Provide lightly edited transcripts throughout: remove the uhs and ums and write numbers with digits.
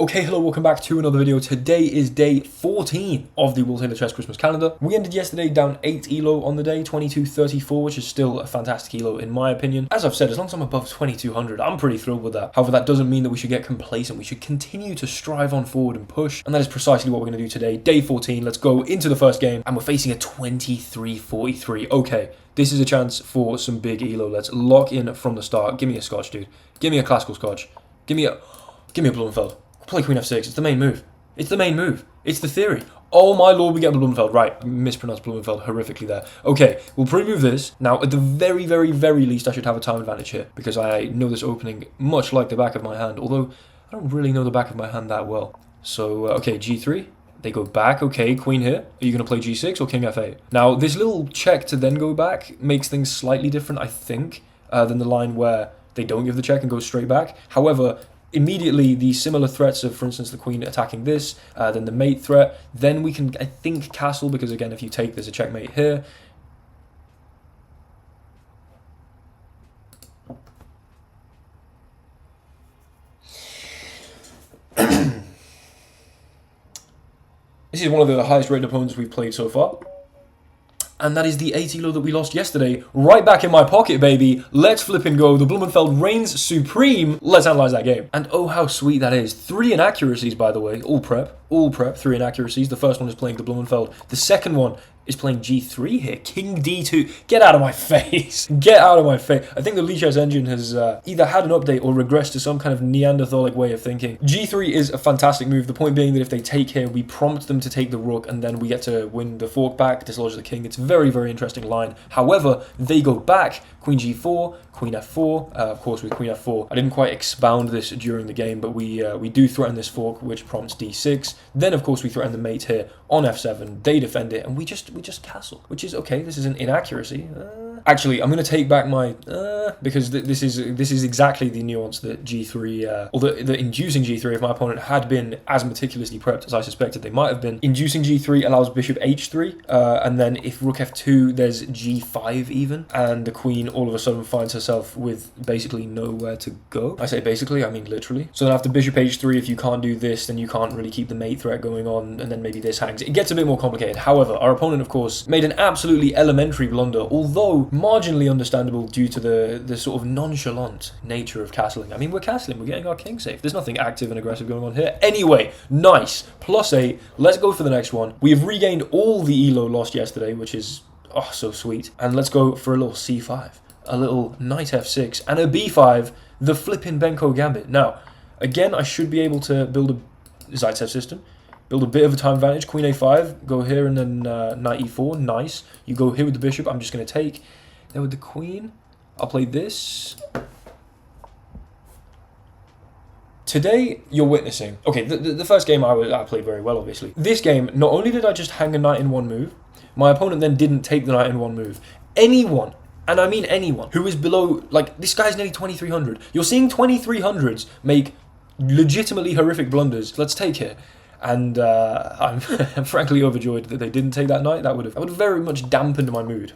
Okay, hello, welcome back to another video. Today is day 14 of the Will Taylor Chess Christmas calendar. We ended yesterday down 8 elo on the day, 2234, which is still a fantastic elo in my opinion. As I've said, as long as I'm above 2200, I'm pretty thrilled with that. However, that doesn't mean that we should get complacent. We should continue to strive on forward and push, and that is precisely what we're going to do today. Day 14, let's go into the first game, and we're facing a 2343. Okay, this is a chance for some big elo. Let's lock in from the start. Give me a Scotch, dude. Give me a classical Scotch. Give me a Blumfeld. Play Queen F6. It's the main move. It's the main move. It's the theory. Oh my lord, we get the Blumfeld. Right, mispronounced Blumfeld horrifically there. Okay, we'll pre-move this. Now, at the very, very, very least, I should have a time advantage here because I know this opening much like the back of my hand, although I don't really know the back of my hand that well. So, okay, G3. They go back. Okay, queen here. Are you going to play G6 or King F8? Now, this little check to then go back makes things slightly different, I think, than the line where they don't give the check and go straight back. However, immediately the similar threats of, for instance, the queen attacking this, then the mate threat, then we can, I think, castle, because again, if you take, there's a checkmate here. This is one of the highest rated opponents we've played so far. And that is the 8 elo that we lost yesterday. Right back in my pocket, baby. Let's flip and go. The Blumfeld reigns supreme. Let's analyze that game. And oh, how sweet that is. 3 inaccuracies, by the way. All prep. 3 inaccuracies. The first one is playing the Blumfeld. The second one is playing G3 here. King D2. Get out of my face. Get out of my face. I think the Lichess engine has either had an update or regressed to some kind of Neanderthalic way of thinking. G3 is a fantastic move. The point being that if they take here, we prompt them to take the rook, and then we get to win the fork back, dislodge the king. It's a very, very interesting line. However, they go back. Queen G4, Queen F4. Of course, with Queen F4, I didn't quite expound this during the game, but we do threaten this fork, which prompts D6. Then, of course, we threaten the mate here on F7. They defend it, and we just castle, which is okay. This is an inaccuracy. Actually, I'm going to take back my because this is exactly the nuance that G3, or the inducing G3, if my opponent had been as meticulously prepped as I suspected they might have been. Inducing G3 allows bishop H3, and then if rook F2, there's G5 even, and the queen all of a sudden finds herself with basically nowhere to go. I say basically, I mean literally. So then after bishop H3, if you can't do this, then you can't really keep the mate threat going on, and then maybe this hangs. It gets a bit more complicated. However, our opponent, of course, made an absolutely elementary blunder, although marginally understandable due to the sort of nonchalant nature of castling. I mean, we're castling, we're getting our king safe. There's nothing active and aggressive going on here. Anyway, nice. +8. Let's go for the next one. We have regained all the elo lost yesterday, which is, oh, so sweet. And let's go for a little C5. A little knight F6 and a B5, the flipping Benko Gambit. Now, again, I should be able to build a Zaitsev system. Build a bit of a time advantage. Queen A5, go here and then knight E4. Nice. You go here with the bishop. I'm just going to take. Then with the queen, I'll play this. Today, you're witnessing. Okay, the first game I played very well, obviously. This game, not only did I just hang a knight in one move, my opponent then didn't take the knight in one move. Anyone, and I mean anyone, who is below, like, this guy's nearly 2300. You're seeing 2300s make legitimately horrific blunders. Let's take it. And I'm frankly overjoyed that they didn't take that knight. That would have very much dampened my mood.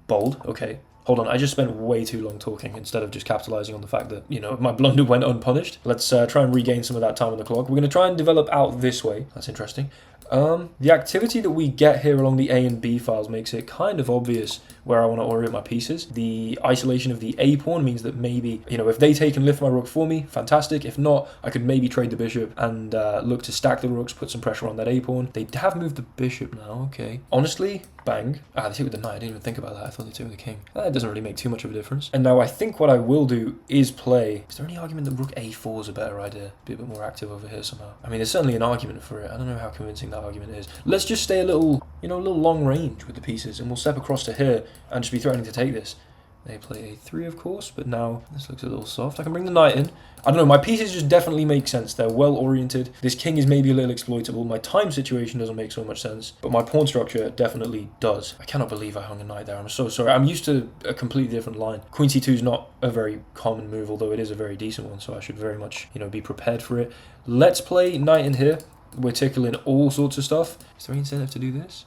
Bold, okay. Hold on, I just spent way too long talking instead of just capitalizing on the fact that, you know, my blunder went unpunished. Let's try and regain some of that time on the clock. We're going to try and develop out this way. That's interesting. The activity that we get here along the A and B files makes it kind of obvious where I want to orient my pieces. The isolation of the A pawn means that maybe, you know, if they take and lift my rook for me, fantastic. If not, I could maybe trade the bishop and look to stack the rooks, put some pressure on that A pawn. They have moved the bishop now, okay. Honestly, bang. They took with the knight. I didn't even think about that. I thought they took with the king. That doesn't really make too much of a difference. And now I think what I will do is play. Is there any argument that rook A4 is a better idea? Be a bit more active over here somehow. I mean, there's certainly an argument for it. I don't know how convincing that argument is. Let's just stay a little, you know, a little long range with the pieces, and we'll step across to here and just be threatening to take this. They play A3, of course, but now this looks a little soft. I can bring the knight in. I don't know, my pieces just definitely make sense. They're well oriented. This king is maybe a little exploitable. My time situation doesn't make so much sense, but my pawn structure definitely does. I cannot believe I hung a knight there. I'm so sorry. I'm used to a completely different line. Queen C2 is not a very common move, although it is a very decent one, so I should very much, you know, be prepared for it. Let's play knight in here. We're tickling all sorts of stuff. Is there any incentive to do this?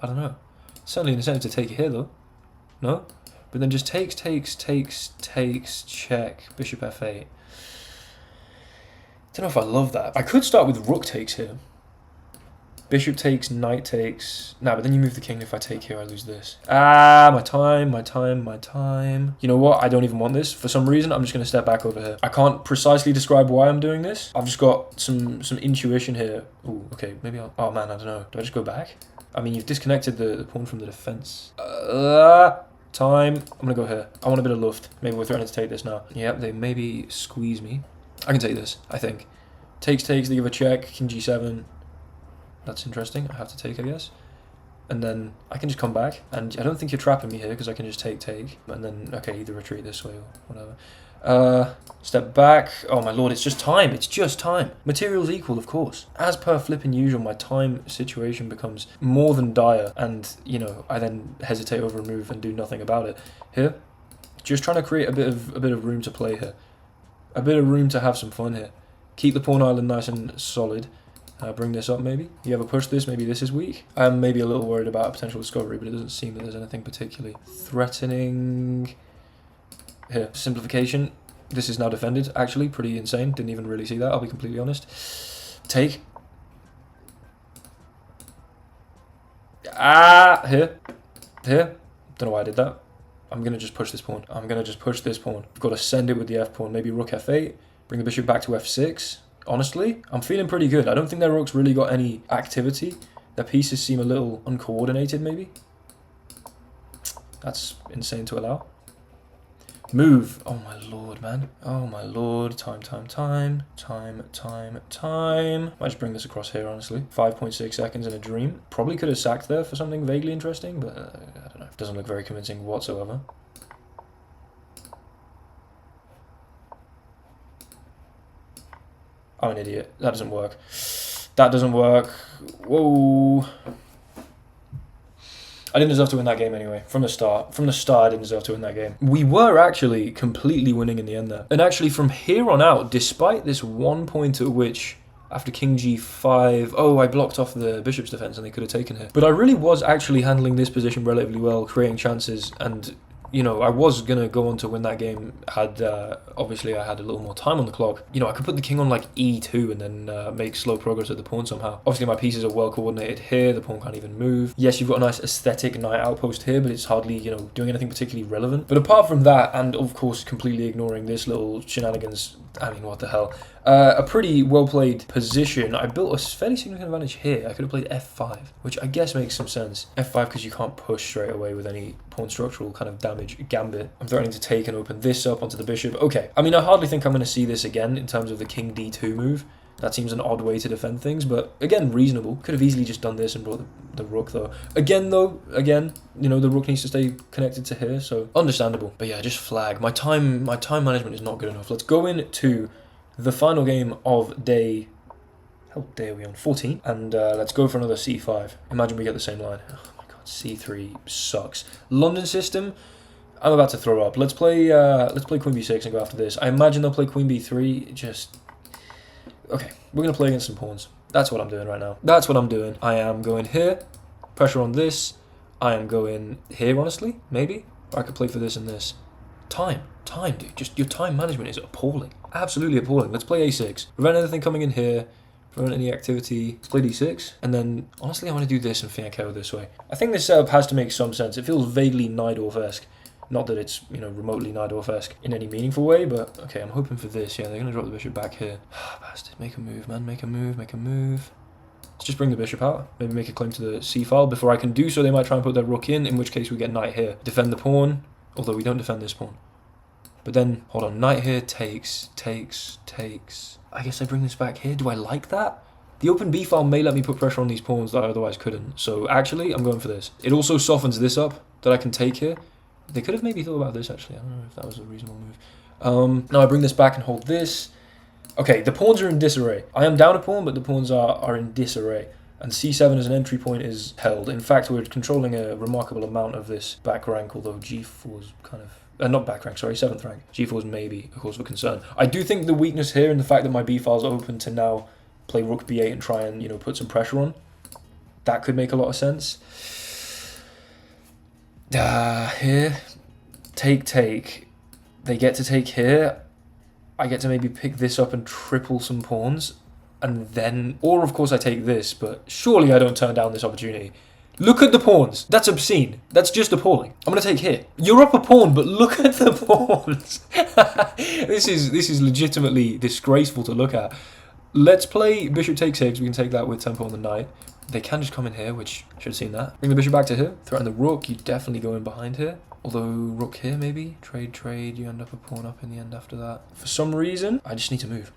I don't know. Certainly an incentive to take it here, though. No? But then just takes, check, bishop F8. Don't know if I love that. I could start with rook takes here. Bishop takes, knight takes. Nah, but then you move the king. If I take here, I lose this. Ah, my time. You know what? I don't even want this. For some reason, I'm just going to step back over here. I can't precisely describe why I'm doing this. I've just got some intuition here. Ooh, okay, maybe I'll... Oh, man, I don't know. Do I just go back? I mean, you've disconnected the pawn from the defense. Time. I'm going to go here. I want a bit of luft. Maybe we're threatening to take this now. Yep, they maybe squeeze me. I can take this, I think. Takes, they give a check. King g7. That's interesting. I have to take, I guess. And then I can just come back. And I don't think you're trapping me here because I can just take. And then, okay, either retreat this way or whatever. Step back. Oh, my lord, it's just time. It's just time. Materials equal, of course. As per flipping usual, my time situation becomes more than dire. And, you know, I then hesitate over a move and do nothing about it. Here, just trying to create a bit of room to play here. A bit of room to have some fun here. Keep the pawn island nice and solid. Bring this up maybe. You ever push this? Maybe this is weak. I'm maybe a little worried about a potential discovery, but it doesn't seem that there's anything particularly threatening. Here, simplification. This is now defended, actually. Pretty insane. Didn't even really see that, I'll be completely honest. Take. Ah, here. Here. Don't know why I did that. I'm going to just push this pawn. I'm going to just push this pawn. I've got to send it with the f pawn. Maybe rook f8. Bring the bishop back to f6. Honestly, I'm feeling pretty good. I don't think their rook's really got any activity. Their pieces seem a little uncoordinated, maybe. That's insane to allow. Move. Oh, my lord, man. Oh, my lord. Time. Might just bring this across here, honestly. 5.6 seconds in a dream. Probably could have sacked there for something vaguely interesting, but I don't know. Doesn't look very convincing whatsoever. I'm an idiot. That doesn't work. That doesn't work. Whoa. I didn't deserve to win that game anyway. From the start. From the start, I didn't deserve to win that game. We were actually completely winning in the end there. And actually, from here on out, despite this one point at which, after king g5... Oh, I blocked off the bishop's defense and they could have taken here. But I really was actually handling this position relatively well, creating chances and... You know, I was going to go on to win that game had, obviously, I had a little more time on the clock. You know, I could put the king on, like, e2 and then make slow progress at the pawn somehow. Obviously, my pieces are well coordinated here. The pawn can't even move. Yes, you've got a nice aesthetic knight outpost here, but it's hardly, you know, doing anything particularly relevant. But apart from that, and, of course, completely ignoring this little shenanigans, I mean, what the hell. A pretty well-played position. I built a fairly significant advantage here. I could have played f5, which I guess makes some sense. f5 because you can't push straight away with any pawn structural kind of damage. Gambit. I'm threatening to take and open this up onto the bishop. Okay. I mean, I hardly think I'm going to see this again in terms of the king d2 move. That seems an odd way to defend things, but again, reasonable. Could have easily just done this and brought the rook, though. Again, you know, the rook needs to stay connected to here, so understandable. But yeah, just flag. My time management is not good enough. Let's go into the final game of day... How day are we on? 14. And let's go for another c5. Imagine we get the same line. Oh my god, c3 sucks. London system... I'm about to throw up. Let's play queen b6 and go after this. I imagine they'll play queen b3. Just... Okay, we're going to play against some pawns. That's what I'm doing right now. That's what I'm doing. I am going here. Pressure on this. I am going here, honestly. Maybe. Or I could play for this and this. Time, dude. Just your time management is appalling. Absolutely appalling. Let's play a6. Prevent anything coming in here. Prevent any activity. Let's play d6. And then, honestly, I want to do this and Fianchetto this way. I think this setup has to make some sense. It feels vaguely Najdorf-esque. Not that it's, you know, remotely Najdorf-esque in any meaningful way, but okay, I'm hoping for this. Yeah, they're going to drop the bishop back here. Bastard, make a move, man. Make a move. Let's just bring the bishop out. Maybe make a claim to the c-file. Before I can do so, they might try and put their rook in which case we get knight here. Defend the pawn, although we don't defend this pawn. But then, hold on, knight here takes. I guess I bring this back here. Do I like that? The open b-file may let me put pressure on these pawns that I otherwise couldn't. So actually, I'm going for this. It also softens this up that I can take here. They could have maybe thought about this, actually. I don't know if that was a reasonable move. Now I bring this back and hold this. Okay, the pawns are in disarray. I am down a pawn, but the pawns are in disarray. And c7 as an entry point is held. In fact, we're controlling a remarkable amount of this back rank, although g4 is kind of... not back rank, sorry, 7th rank. g4 is maybe a cause for concern. I do think the weakness here in the fact that my b-file is open to now play rook b8 and try and, you know, put some pressure on. That could make a lot of sense. Here, take. They get to take here. I get to maybe pick this up and triple some pawns. And then, or of course I take this, but surely I don't turn down this opportunity. Look at the pawns. That's obscene. That's just appalling. I'm going to take here. You're up a pawn, but look at the pawns. This is legitimately disgraceful to look at. Let's play bishop takes here, because we can take that with tempo on the knight. They can just come in here, which I should have seen that. Bring the bishop back to here. Threaten the rook. You definitely go in behind here. Although, rook here maybe. Trade. You end up a pawn up in the end after that. For some reason, I just need to move.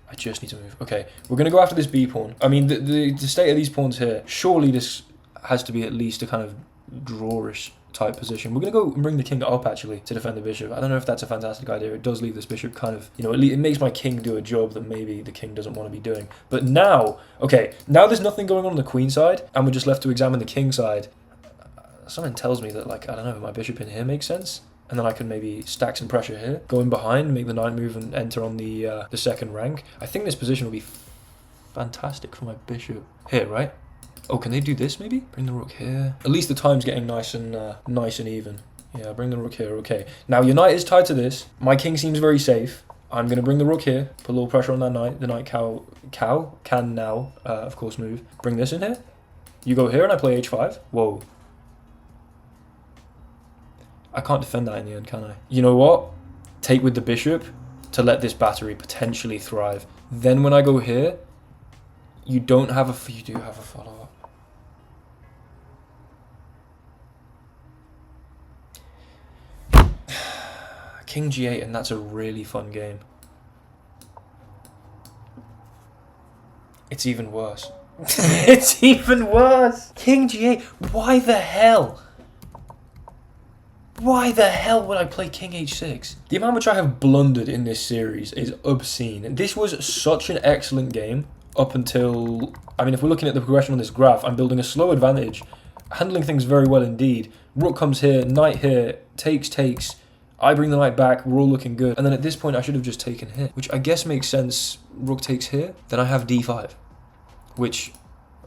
Okay, we're going to go after this b pawn. I mean, the state of these pawns here, surely this has to be at least a kind of drawish type position. We're going to go and bring the king up, actually, to defend the bishop. I don't know if that's a fantastic idea. It does leave this bishop kind of, you know, it makes my king do a job that maybe the king doesn't want to be doing. But now, okay, now there's nothing going on the queen side, and we're just left to examine the king side. Something tells me that, like, I don't know, my bishop in here makes sense. And then I can maybe stack some pressure here. Go in behind, make the knight move and enter on the second rank. I think this position will be fantastic for my bishop. Here, right? Oh, can they do this maybe? Bring the rook here. At least the time's getting nice and even. Yeah, bring the rook here. Okay. Now your knight is tied to this. My king seems very safe. I'm going to bring the rook here. Put a little pressure on that knight. The knight can now, of course, move. Bring this in here. You go here and I play h5. Whoa. I can't defend that in the end, can I? You know what? Take with the bishop to let this battery potentially thrive. Then when I go here, you do have a follow-up. King g8, and that's a really fun game. It's even worse. It's even worse. King g8. Why the hell? Why the hell would I play King h6? The amount which I have blundered in this series is obscene. This was such an excellent game up until... I mean, if we're looking at the progression on this graph, I'm building a slow advantage, handling things very well indeed. Rook comes here, knight here, takes. I bring the knight back, we're all looking good. And then at this point, I should have just taken here, which I guess makes sense. Rook takes here. Then I have d5, which,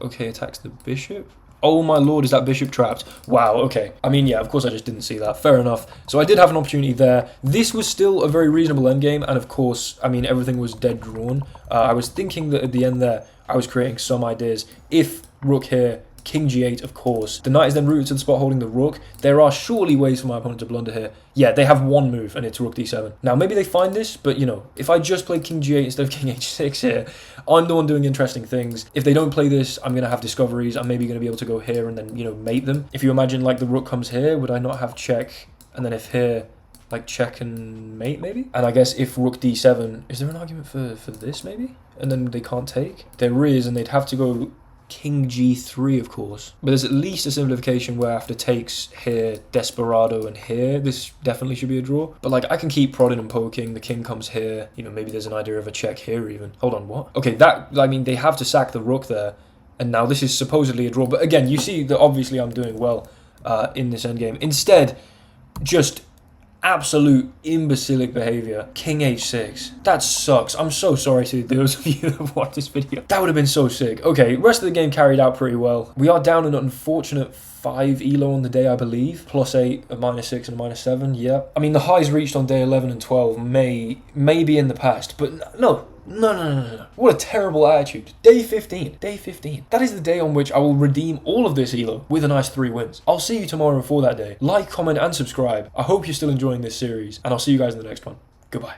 okay, attacks the bishop. Oh my lord, is that bishop trapped? Wow, okay. I mean, yeah, of course I just didn't see that. Fair enough. So I did have an opportunity there. This was still a very reasonable endgame, and of course, I mean, everything was dead drawn. I was thinking that at the end there, I was creating some ideas. If rook here, King g8, of course. The knight is then rooted to the spot holding the rook. There are surely ways for my opponent to blunder here. Yeah, they have one move, and it's rook d7. Now, maybe they find this, but, you know, if I just play King g8 instead of King h6 here, I'm the one doing interesting things. If they don't play this, I'm going to have discoveries. I'm maybe going to be able to go here and then, you know, mate them. If you imagine, like, the rook comes here, would I not have check? And then if here, like, check and mate, maybe? And I guess if rook d7, is there an argument for this, maybe? And then they can't take? There is, and they'd have to go... King g3, of course. But there's at least a simplification where after takes here, desperado, and here, this definitely should be a draw. But like, I can keep prodding and poking. The king comes here. You know, maybe there's an idea of a check here even. Hold on, what? Okay, that, I mean, they have to sack the rook there. And now this is supposedly a draw. But again, you see that obviously I'm doing well in this endgame. Instead, just... absolute imbecilic behavior. King h6. That sucks. I'm so sorry to those of you that have watched this video. That would have been so sick. Okay, rest of the game carried out pretty well. We are down an unfortunate 5 elo on the day, I believe. +8, a -6, and a -7. Yeah. I mean, the highs reached on day 11 and 12 may be in the past, but no. No. What a terrible attitude. Day 15. Day 15. That is the day on which I will redeem all of this elo with a nice 3 wins. I'll see you tomorrow for that day. Like, comment, and subscribe. I hope you're still enjoying this series, and I'll see you guys in the next one. Goodbye.